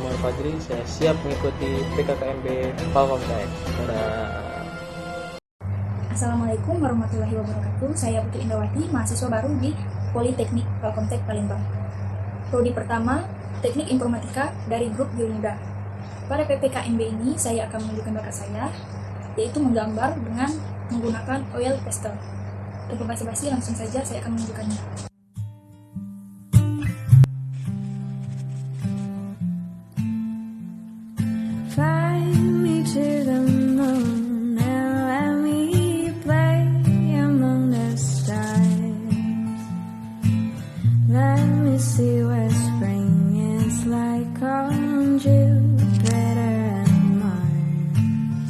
Muhammad Fajri. Saya siap mengikuti PKKMB Palkomtek. Assalamualaikum warahmatullahi wabarakatuh. Saya Putri Indawati, mahasiswa baru di Politeknik Palkomtek Palembang. Prodi pertama, Teknik Informatika dari grup Geomuda. Pada PPKMB ini, saya akan menunjukkan bakat saya, yaitu menggambar dengan menggunakan oil pastel. Tanpa basa-basi, langsung saja saya akan menunjukkannya. See what spring is like on Jupiter and Mars.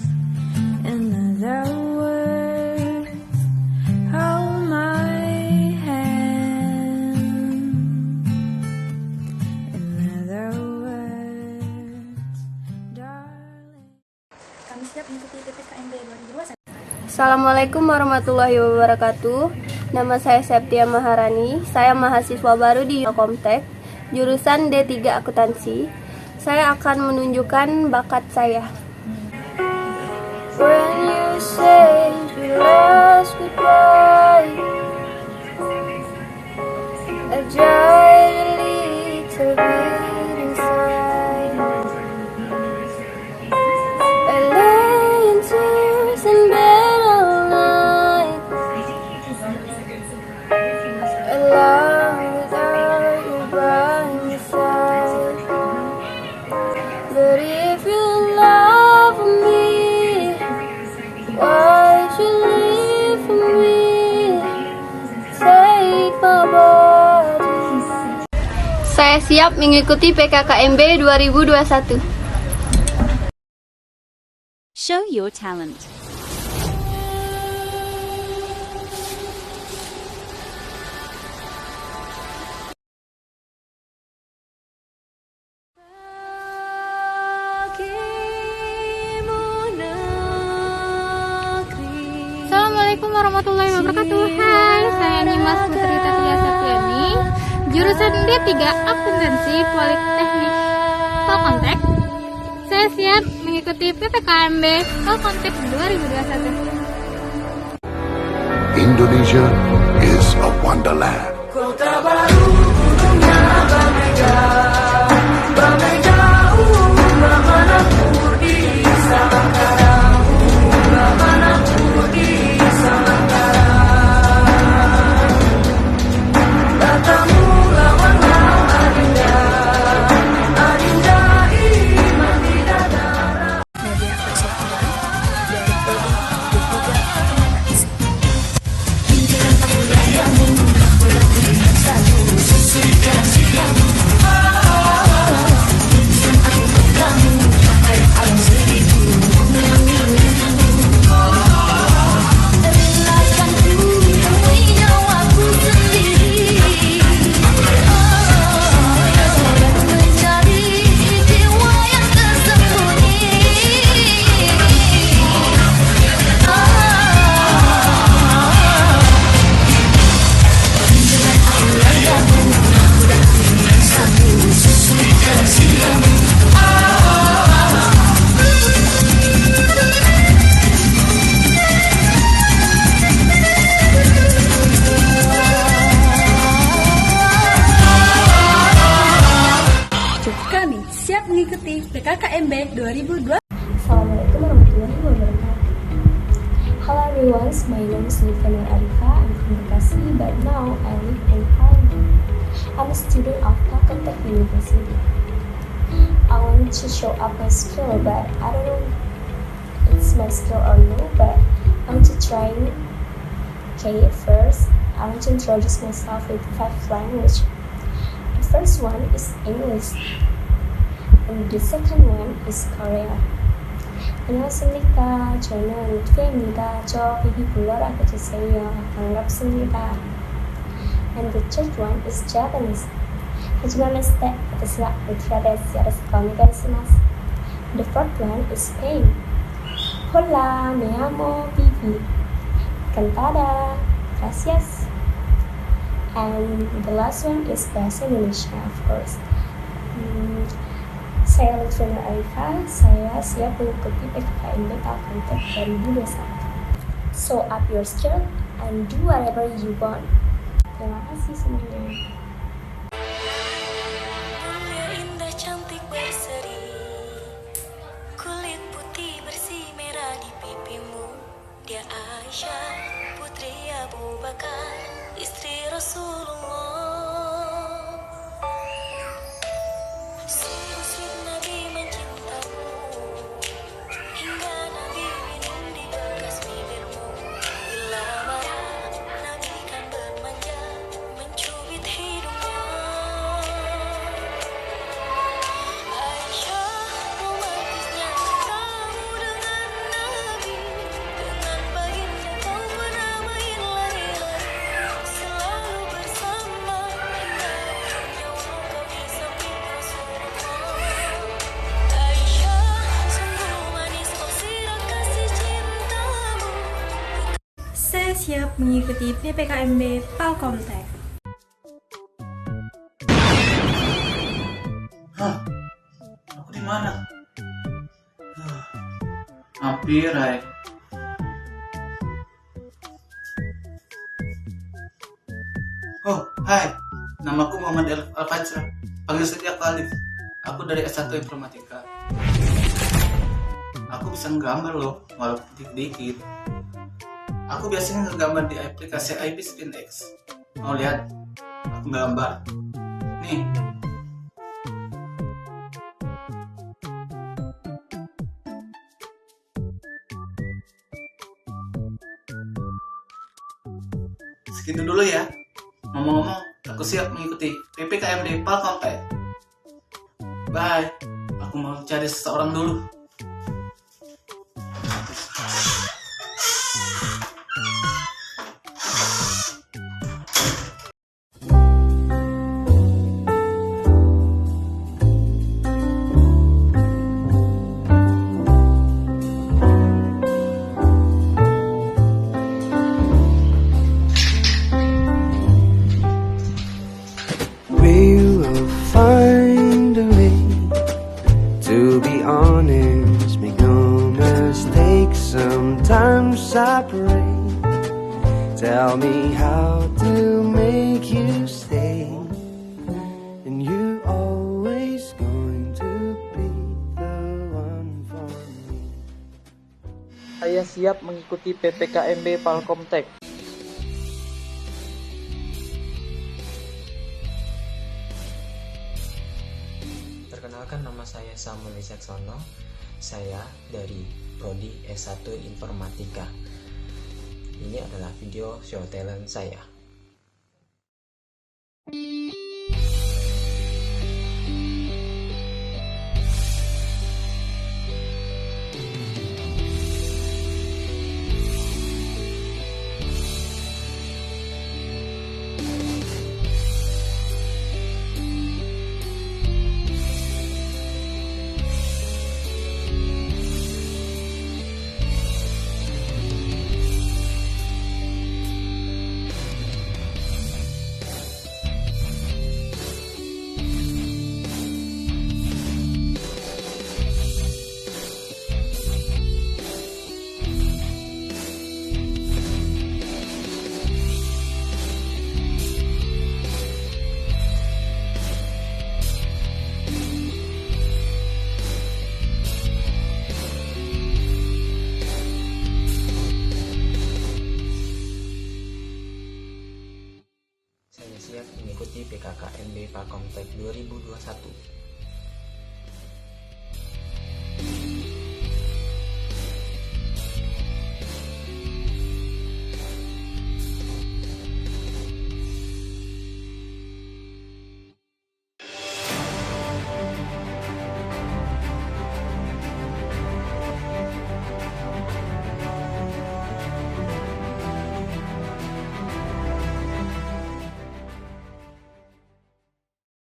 In other words, hold my hand. In other words, darling. Kami siap mengikuti PPKMB 2021. Assalamualaikum warahmatullahi wabarakatuh. Nama saya Septia Maharani. Saya mahasiswa baru di Palkomtek, jurusan D3 Akuntansi. Saya akan menunjukkan bakat saya. When you say your last goodbye, a giant little bit inside. I lay in tears in bed all night. I love without you by my side. But if you love me, why'd you leave me? Take my body. Saya siap mengikuti PKKMB 2021. Show your talent. Assalamualaikum warahmatullahi wabarakatuh. Hai, saya Nimas Putri Tatia Septiani, jurusan D3 Akuntansi Politeknik Palkomtek. Saya siap mengikuti PPKMB Palkomtek 2021. Indonesia is a wonderland. Kota baru gunungnya Bamega, Bamega, mana di Samangkara, mana di Samangkara. Katamu lawan lawan Adinda, Adinda iman di dadara. Nadia Prasetya dari Prodi D3 Akuntansi. Kami siap mengikuti PKKMB 2020. Assalamualaikum warahmatullahi wabarakatuh. Hello everyone, my name is Nifana Arifa. I'm from Bekasi, but now I live in Palembang. I'm a student of Palkomtek University. I want to show up my skill, but I don't know if it's my skill or no, but I want to try. Okay, first, I want to introduce myself with 5 languages. The first one is English. And the second one is Korea. 안녕하십니까. 저는 루트입니다. 저 비비 불러라 해주세요. 반갑습니다. And the third one is Japanese. 하지마메시테. 私はルティアです。よろしくお願いします。The fourth one is Spain. Hola, me llamo Vivi. Cantada. Gracias. And the last one is bahasa Indonesia, of course. Saya Lutfina Arifa, saya siap mengikuti PKKMB Palkomtek 2021. So up your skill and do whatever you want. Terima kasih semuanya. Mulia indah cantik berseri, kulit putih bersih merah di pipimu. Dia Aisyah, putri Abu Bakar, istri Rasulullah. Sweet Nabi mencintamu, hingga Nabi minum di bekas bibirmu. Bila marah, Nabi kan bermanja, mencubit hidungnya. Aisyah, romantisnya kamu dengan Nabi, dengan baginda kau pernah main lari-lari, selalu bersama hingga nyawa kau di samping Rasulullah. Aisyah, sungguh manis posisi kasih cintamu. Saya siap mengikuti PPKMB Palkomtek. Hah? Aku di mana? Hampir, hai. Oh, hai. Namaku Muhammad Al-Fajra. Panggil saja aku Alif. Aku dari S1 Informatika. Aku bisa nggambar loh, walaupun dikit-dikit. Aku biasanya ngegambar di aplikasi IB SpinX. Mau lihat? Aku gambar. Nih. Segitu dulu ya. Ngomong-ngomong, aku siap mengikuti PPKMB Palkomtek. Bye. Aku mau cari seseorang dulu. We will find a way. To be honest, make no mistake. Sometimes separate. Tell me how to make you stay. And you always going to be the one for me. Saya siap mengikuti PPKMB Palkomtek. Perkenalkan, nama saya Samuel Wicaksono. Saya dari Prodi S1 Informatika. Ini adalah video show talent saya. Saya siap mengikuti PKKMB Palkomtek 2021.